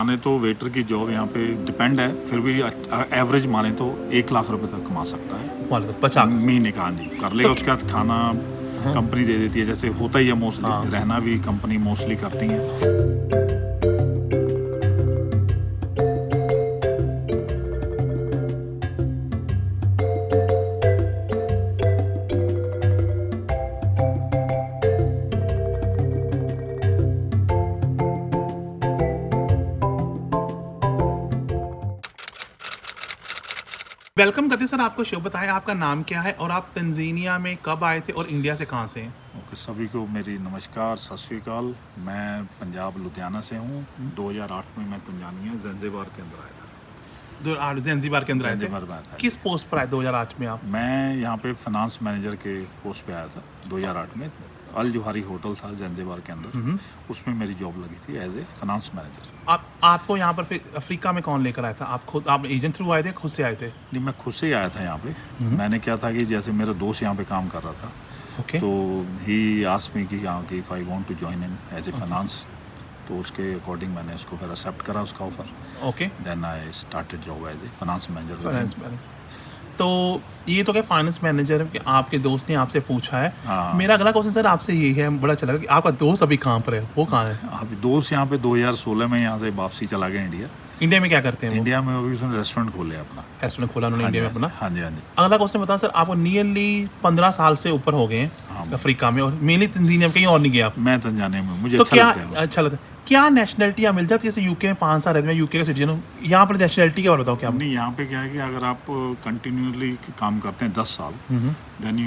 माने तो वेटर की जॉब यहाँ पे डिपेंड है, फिर भी एवरेज माने तो 1 लाख रुपए तक कमा सकता है मान लो 50 महीने का। हाँ जी, कर लेगा। उसके बाद खाना कंपनी दे देती है, जैसे होता ही है मोस्टली, रहना भी कंपनी मोस्टली करती है। वेलकम करते हैं सर आपको। शो बताएं आपका नाम क्या है और आप तंजानिया में कब आए थे और इंडिया से कहाँ से हैं? ओके, सभी को मेरी नमस्कार, सत श्री अकाल। मैं पंजाब लुधियाना से हूँ। 2008 में मैं तंजानिया ज़ंज़ीबार के अंदर आया था। 2008 ज़ंज़ीबार के अंदर आए ज़ंज़ीबार थे। में आया था। किस पोस्ट पर आए 2008 में आप? मैं यहाँ पे फाइनेंस मैनेजर के पोस्ट पे आया था 2008 में। अल जोहारी होटल था ज़ंज़ीबार के अंदर, उसमें मेरी जॉब लगी थी एज ए फाइनेंस मैनेजर। आपको यहाँ पर फिर अफ्रीका में कौन लेकर आया था? आप एजेंट थ्रू आए थे, खुद से आए थे? नहीं, मैं खुद से ही आया था यहाँ पे। मैंने क्या था कि जैसे मेरा दोस्त यहाँ पे काम कर रहा था, ओके। तो ही आस्क्ड मी कि यहाँ कि if I want to join in as a finance, तो उसके अकॉर्डिंग मैंने उसको फिर एक्सेप्ट करा उसका offer. Okay, then I started job as a finance manager. Finance manager. तो ये तो क्या फाइनेंस मैनेजर कि आपके दोस्त ने आपसे पूछा है। हाँ। मेरा अगला क्वेश्चन सर आपसे ये है, बड़ा अच्छा लगा कि आपका दोस्त अभी कहाँ पर है, वो कहाँ है? अभी दोस्त यहाँ पे 2016 में यहाँ से वापसी चला गया इंडिया। इंडिया में क्या करते हैं वो? इंडिया में अभी उसने रेस्टोरेंट खोले अपना। रेस्टोरेंट खोला उन्होंने इंडिया में अपना। हाँ जी, हाँ जी। अगला क्वेश्चन बताओ सर, आपको नियरली 15 साल से ऊपर हो गए हाँ। हैं अफ्रीका में, और मेनली तंजानिया में, कहीं और नहीं गए आप? मैं तंजानिया में, मुझे तो अच्छा क्या लगता है। अच्छा लगता है? क्या नेशनलिटी यहाँ मिल जाती है? जैसे यूके में 5 साल रहते हैं, मैं यूके का सिटीजन हूँ, यहाँ पर नेशनलिटी के बारे में बताओ क्या? नहीं, यहाँ पे क्या है कि अगर आप कंटिन्यूसली काम करते हैं 10 साल, then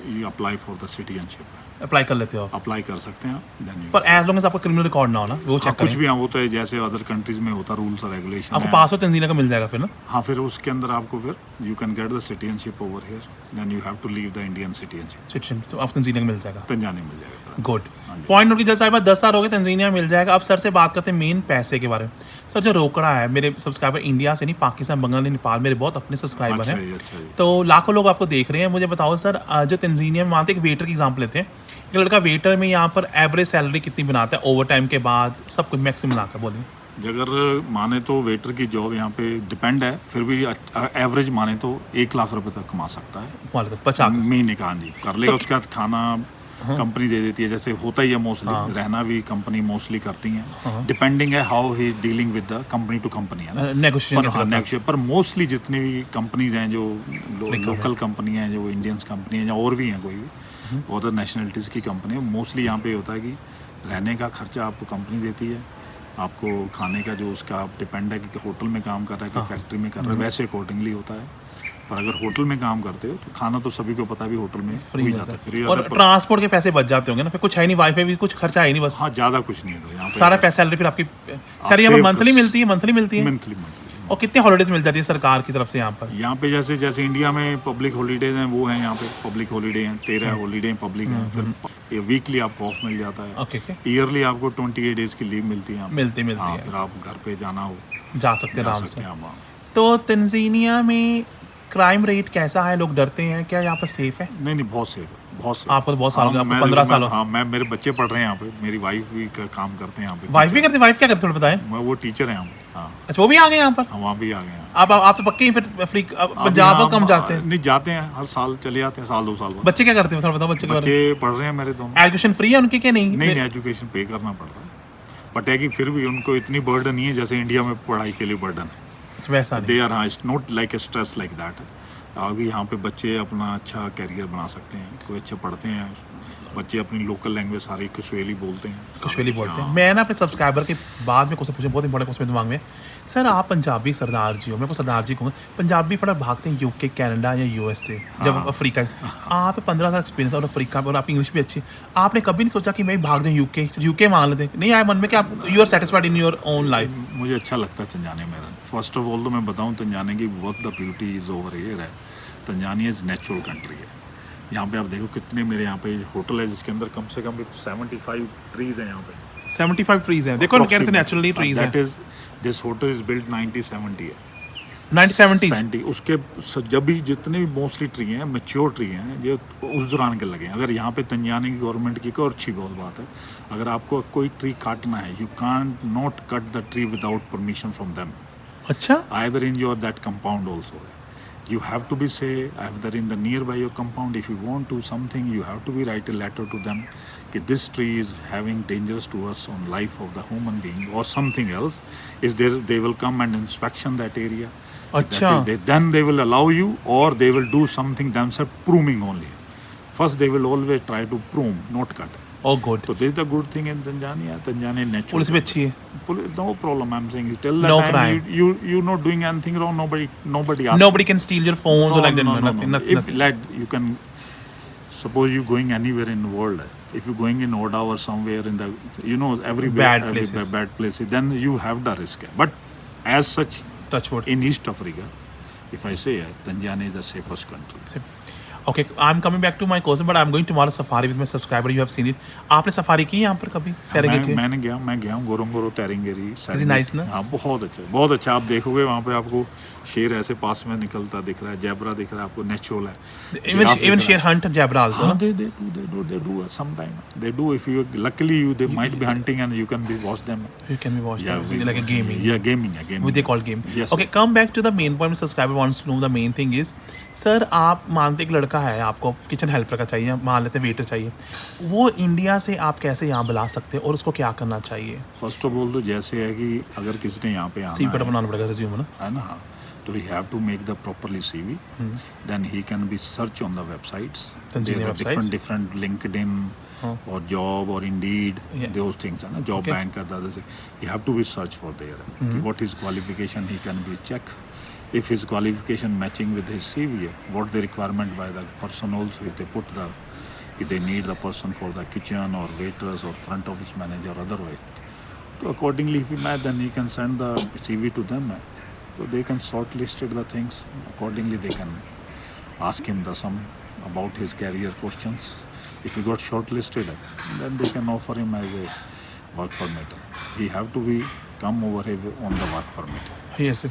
you apply for the citizenship. Apply कर लेते हो आप, अप्लाई कर सकते हैं आप, देन यू। पर एज लॉन्ग एज आपका क्रिमिनल रिकॉर्ड ना हो ना, वो चेक कुछ करें। भी हाँ, वो तो है जैसे अदर कंट्रीज में होता रूल्स और रेगुलेशन आपको है। पासपोर्ट तंजानिया का मिल जाएगा फिर ना? हाँ, फिर उसके अंदर आपको फिर you can get the citizenship over here, then you have to leave the Indian citizenship. Citizen तो आपको तंजानिया का मिल जाएगा। तंजानिया मिल जाएगा। गुड हाँ जी। पॉइंट नोट की, जैसे आपके 10 साल हो गए तंजानिया मिल जाएगा। अब सर से बात करते हैं मेन पैसे के बारे में। सर जो रोकड़ा है, मेरे सब्सक्राइबर इंडिया से नहीं, पाकिस्तान, बांग्लादेश, नेपाल, मेरे बहुत अपने सब्सक्राइबर अच्छा हैं। जी, अच्छा जी। तो लाखों लोग आपको देख रहे हैं। मुझे बताओ सर, जो तंजानिया में मानते एक वेटर की एग्जांपल लेते हैं, एक लड़का वेटर में यहाँ पर एवरेज सैलरी कितनी बनाता है ओवर टाइम के बाद, सब कुछ मैक्सिमम लाकर बोलिए? अगर माने तो वेटर की जॉब यहाँ पे डिपेंड है, फिर भी एवरेज माने तो 1 लाख रुपए तक कमा सकता है मान लो 50 महीने का। हाँ जी, कर लेगा। उसके बाद खाना कंपनी दे देती है, जैसे होता ही है मोस्टली, रहना भी कंपनी मोस्टली करती है। डिपेंडिंग है how he dealing with the company to company है ना। नेगोशिएशन कैसे करता है? नेक्स्ट पर मोस्टली जितनी भी कंपनीज हैं, जो लोकल कंपनी हैं, जो इंडियंस कंपनी हैं, या और भी हैं कोई भी अदर नेशनलिटीज़ की कंपनी है, मोस्टली यहाँ पे होता है कि रहने का खर्चा आपको कंपनी देती है। आपको खाने का जो उसका आप डिपेंड है कि होटल में काम कर रहा है कि फैक्ट्री में कर रहा है, वैसे अकॉर्डिंगली होता है। पर अगर होटल में काम करते हो तो खाना तो सभी को पता भी होटल में फ्री हो जाता जाता है, है, फ्री और ट्रांसपोर्ट के पैसे बच जाते होंगे ना, फिर कुछ है नहीं, वाईफाई भी कुछ खर्चा है नहीं, बस हाँ, ज़्यादा कुछ नहीं है तो यहाँ पे सारा पैसा सैलरी फिर आपकी सर यहाँ पर save मंथली कर- मिलती है? मंथली मिलती है। मंथली। और कितने हॉलीडेज मिल जाती है सरकार की तरफ से यहाँ पर? यहाँ पे जैसे जैसे इंडिया में पब्लिक हॉलीडेज हैं, वो हैं यहाँ पे पब्लिक हॉलीडे हैं, 13 हॉलीडे हैं पब्लिक हैं। फिर ये वीकली आपको ऑफ मिल जाता है। ओके, ईयरली आपको 28 डेज की लीव मिलती है यहाँ पे। मिलती हाँ, है, फिर आप घर पे जाना हो जा सकते हैं जा आराम सकते से। हैं आप वहाँ। तो तंजानिया में क्राइम रेट कैसा है? लोग डरते हैं क्या? यहाँ पर सेफ है? नहीं नहीं, बहुत सेफ है, बहुत सेफ। आपको तो बहुत साल हो गए, हाँ, आपको मैं- 15 साल हो। हाँ, मैं मेरे बच्चे पढ़ रहे हैं यहाँ पे, मेरी वाइफ भी काम करते हैं यहाँ पे। वाइफ भी करते? वाइफ क्या करते थोड़ा बताएं। मैं वो टीचर हैं यहाँ पे। हाँ, अच्छा, वो भी आ गए यहाँ पर? हम वहाँ भी आ गए हैं। आप तो पक्के ही फिर पंजाब अभी को कम हम- जाते हैं? नहीं, जाते हैं, हर साल चले जाते हैं, साल 2 साल बाद। बच्चे क्या करते हैं थोड़ा बताओ बच्चे के बारे बच्चे पढ़ रहे हैं मेरे दोनों। में। एजुकेशन फ्री है उनकी क्या नहीं? नहीं, एजुकेशन पे करना पड़ता है, बट है कि फिर भी उनको इतनी बर्डन नहीं है जैसे इंडिया में पढ़ाई के लिए बर्डन है। वैसा नहीं। दे आर, हाँ, it's not like a stress like that. अभी यहाँ पे बच्चे अपना अच्छा कैरियर बना सकते हैं, कोई अच्छे पढ़ते हैं बच्चे, अपनी लोकल लैंग्वेज सारी कश्मीरी बोलते हैं। कश्मीरी बोलते हैं। हाँ। मैं ना अपने सब्सक्राइबर के बाद में क्वेश्चन पूछूं, बहुत इंपॉर्टेंट क्वेश्चन दिमाग में। सर आप पंजाबी सरदार जी हो, मैं को सरदार जी कहूँगा। पंजाबी फटा भागते हैं यूके, कनाडा या यूएस से, जब हाँ। अफ्रीका। आप 15 साल एक्सपीरियंस और अफ्रीका में, और आपकी इंग्लिश भी अच्छी। आपने कभी नहीं सोचा कि मैं भाग जाऊँ यूके मान लेते? नहीं आया मन में कि आप you are satisfied in your own life? मुझे अच्छा लगता है तंजानिया में। फर्स्ट ऑफ ऑल तो मैं बताऊँ, तंजानिया की बहुत the beauty is over here है। तंजानिया इज़ नेचुरल कंट्री है। यहाँ पे आप देखो कितने मेरे यहाँ पे होटल है जिसके अंदर कम से कम 75 ट्रीज हैं यहाँ पे। 75 ट्रीज हैं, देखो कैसे नेचुरली ट्रीज हैं। That is, this hotel is built 1970 है। 1970s 70 उसके जब भी जितने भी मोस्टली ट्री हैं मेच्योर ट्री हैं ये उस दौरान के लगे हैं। अगर यहाँ पे तंजानिया की गवर्नमेंट की एक और अच्छी बहुत बात है, अगर आपको कोई ट्री काटना है you can't not cut the tree without permission from them, अच्छा either in your that compound also. You have to be say either in the nearby your compound. If you want to something, you have to be write a letter to them that this tree is having dangers to us on life of the human being or something else. Is there? They will come and inspection that area. अच्छा Then they will allow you, or they will do something themselves pruning only. First they will always try to prune, not cut. Oh good So this is the good thing in Tanzania. Tanzania natural. Police भी अच्छी है No problem. I'm saying till that No time crime. you're not doing anything wrong. Nobody asks. nobody can steal your phones or like that nothing, If nothing. like you can suppose you going anywhere in the world, if you're going in Oda or somewhere in the everywhere Bad places. bad places, then you have the risk. But as such, touch wood in East Africa, if I say Tanzania is the safest country. okay I'm coming back to my question but I'm going tomorrow safari with my subscriber. You have seen it. आपने safari की यहाँ पर कभी सेरेगेटी? मैं गया हूँ Ngorongoro तेरिंगेरी। Is it nice ना? हाँ बहुत अच्छा आप देखोगे वहाँ पे आपको शेर ऐसे पास में निकलता दिख रहा है, जेब्रा दिख रहा है आपको, नेचुरल है। even share hunt zebra also हाँ, no? they do sometime they do if you luckily they might be hunting and you can be watch them. You can be watched Yeah, like a gaming. gaming What they call game. Yes, Okay, come back to the main point. Subscriber wants to know the main thing is, sir आप मानते एक लड़का है, आपको kitchen helper का चाहिए, मान लेते वेटर चाहिए, वो इंडिया से आप कैसे यहाँ बुला सकते हैं और उसको क्या करना चाहिए? फर्स्ट ऑफ ऑल तो जैसे है कि अगर किसी ने यहाँ पे आना सीवी बनाना पड़ेगा रिज्यूम ना, है ना, हाँ, तो he have to make the properly CV. Then he can be search on the websites. Tanzania There are websites. different LinkedIn or job or Indeed, Yeah. those things है ना, job Okay. bank का दादा से you have to be search for there. कि what his qualification he can be check. If his qualification matching with his CV, what the requirement by the person also, if they put the if they need the person for the kitchen or waiters or front office manager or otherwise. So accordingly, if he match, then he can send the CV to them. So they can shortlist the things. Accordingly, they can ask him the some about his career questions. If he got shortlisted, then they can offer him as a work permit. He have to be come over here on the work permit. Yes.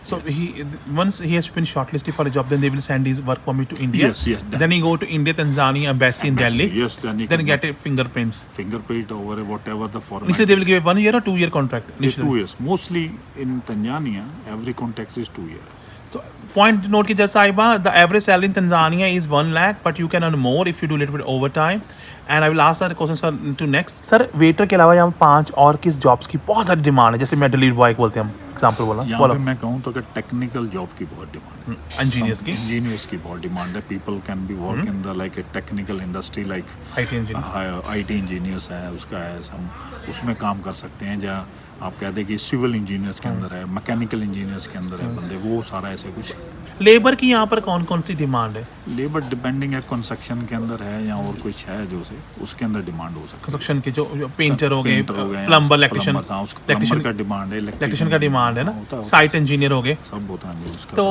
So he once he has been shortlisted for a job, then they will send his work permit to India. Yes, yes. Then he go to India, Tanzania embassy in Delhi. Yes, then he Then can get a fingerprints. fingerprint over whatever the format. Initially they will give a 1 year or 2 year contract. is. Initially. 2 years. Mostly in Tanzania, every contract is 2 years. So point note ki just Saiba, the average salary in Tanzania is 1 lakh, but you can earn more if you do a little bit overtime. And I will ask that question sir to next. Sir waiter के अलावा यहाँ 5 और किस jobs की बहुत सारी demand है, जैसे मैं डिलीवरी बॉय बोलते हैं हम एग्जांपल बोला यहाँ पे मैं कहूँ तो अगर टेक्निकल जॉब की बहुत डिमांड है, इंजीनियर्स की, इंजीनियर्स की बहुत डिमांड है। People can be work in the like a technical industry like IT engineers, IT engineers है, उसका है हम उसमें काम कर सकते हैं। जहाँ आप कहते हैं कि सिविल इंजीनियर्स के अंदर है, मैकेनिकल इंजीनियर्स के अंदर है बंदे, वो सारा ऐसे कुछ। लेबर की यहाँ पर कौन कौन सी डिमांड है? लेबर डिपेंडिंग है कंस्ट्रक्शन के अंदर है या और कुछ है जो से उसके अंदर डिमांड हो सकती है। कंस्ट्रक्शन के जो पेंटर हो गए, Painter हो गए, प्लम्बर, इलेक्ट्रिशियन, प्लम्बर का डिमांड है, इलेक्ट्रिशियन का डिमांड है ना, होता है, साइट इंजीनियर हो गए। सब होता है उसका। तो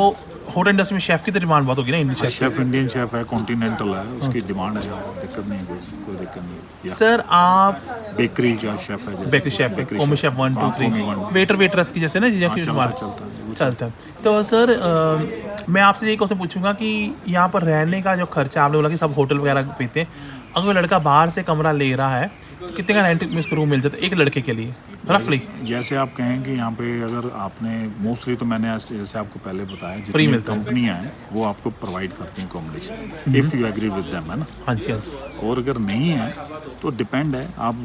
होटल इंडस्ट्री में शेफ की तो डिमांड बहुत होगी ना, Indian chef. Chef Indian chef है, कॉन्टिनेंटल है, उसकी डिमांड है, दिक्कत नहीं है, कोई दिक्कत नहीं है। सर आप बेकरी का शेफ है, बेकरी शेफ है, कोमी शेफ 1 2 3, वेटर वेटरस की जैसे ना चीज़ें की डिमांड चलता है। तो सर मैं आपसे यही क्वेश्चन पूछूंगा कि यहाँ पर रहने का जो खर्चा, आपने बोला कि सब होटल वगैरह पेते हैं, अगर कोई लड़का बाहर से कमरा ले रहा है तो कितने का रेंट में उसको रूम मिल जाता है एक लड़के के लिए रफली? जैसे आप कहें कि यहाँ पे अगर आपने मोस्टली तो मैंने जैसे आपको पहले बताया फ्री जितनी मिलता है। कंपनियां हैं वो आपको प्रोवाइड करती हैं accommodation if you agree with them, है ना। हाँ जी, हाँ जी। और अगर नहीं है तो डिपेंड है, आप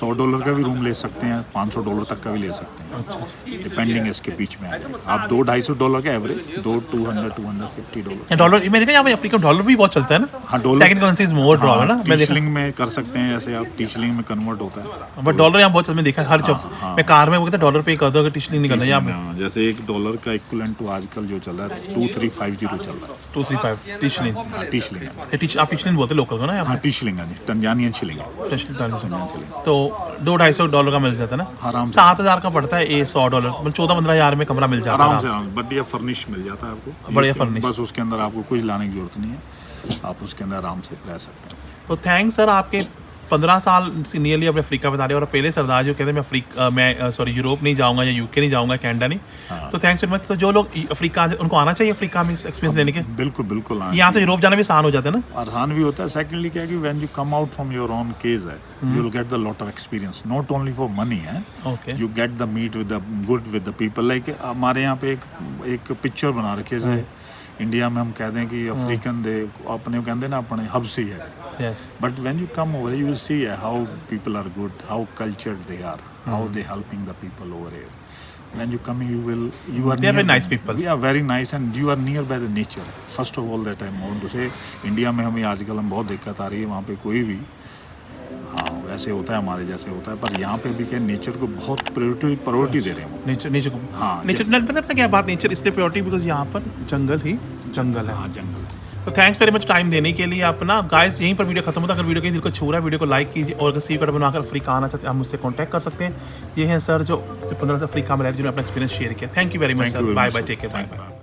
$100 का भी रूम ले सकते हैं, $500 तक का भी ले सकते हैं। अच्छा, डिपेंडिंग इसके बीच में आप $200-250 का एवरेज, $200-250। डॉलर मैं देखा यहाँ पे अफ्रीका डॉलर भी बहुत चलता है ना। हाँ, dollar second currency is more draw है ना, मैं देखा। टीशलिंग में कर सकते हैं, जैसे आप टीशलिंग में कन्वर्ट होता है। बट डॉलर यहाँ बहुत चलता है, मैं देखा हर जब मैं कार में वो कहता डॉलर पे कर दो अगर टिशलिंग नहीं करना यहाँ पे। हाँ, जैसे $1 का इक्विवेलेंट तो आजकल जो चल रहा है 2350 चल रहा है। 235 टिशलिंग, टीशलिंग है, आप टिशलिंग बोलते लोकल को ना यहाँ हाँ टीशलिंग है, टंजानियन शिलिंग है। पे। तो $200-250 का मिल जाता है ना, आराम से। 7,000 का पड़ता है ये $100, मतलब 14-15 हज़ार में कमरा मिल जाता आराम है। से बढ़िया फर्निश मिल जाता है आपको, बढ़िया फर्निश। बस उसके अंदर आपको कुछ लाने की जरूरत नहीं है, आप उसके अंदर आराम से रह सकते हैं। तो थैंक्स सर आपके 15 साल से नियरली अपने अफ्रीका बता रहे हैं और पहले सरदार जो कहते हैं मैं सॉरी यूरोप नहीं जाऊंगा या यूके नहीं जाऊंगा, कनाडा नहीं। हाँ। तो थैंक्स वेरी मच। तो जो लोग अफ्रीका उनको आना चाहिए अफ्रीका में एक्सपीरियंस लेने के, बिल्कुल बिल्कुल यहाँ से यूरोप जाना भी आसान हो जाता है ना। आसान भी होता है। सेकेंडली क्या है कि when you come out from your own cage है, you will get the lot of experience, not only for money है, okay you get the meet with the good with the people. Like हमारे यहाँ पे एक picture बना रखे से India में हम कहते हैं कि अफ्रीकन दे अपने कहते हैं ना अपने हब्सी है, yes but when you come over you will see how people are good, how cultured they are, how they helping the people over here. When you come you are They are very near nice them. people. We are very nice and you are near by the nature. First of all that I want to say, India में हमें आजकल हम बहुत दिक्कत आ रही है, वहाँ पे कोई भी हाँ वैसे होता है हमारे जैसे होता है, पर यहाँ पे भी क्या नेचर को बहुत प्रायोरिटी दे रहे हैं वो। नेचर को हाँ, नेचर मतलब क्या बात, नेचर इसलिए प्रायोरिटी बिकॉज यहाँ पर जंगल ही जंगल है। हाँ जंगल। तो थैंक्स वेरी मच टाइम देने के लिए। अपना गाइस यहीं पर वीडियो खत्म होता है। अगर वीडियो के दिल को छू रहा है वीडियो को लाइक कीजिए और अगर सी कार्ड बनाकर अफ्रीका आना चाहते हैं आप मुझसे कांटेक्ट कर सकते हैं। ये हैं सर जो 15 से अफ्रीका में रहे जिन्होंने अपना एक्सपीरियंस शेयर किया। Thank you very much sir, bye bye, take care, bye bye.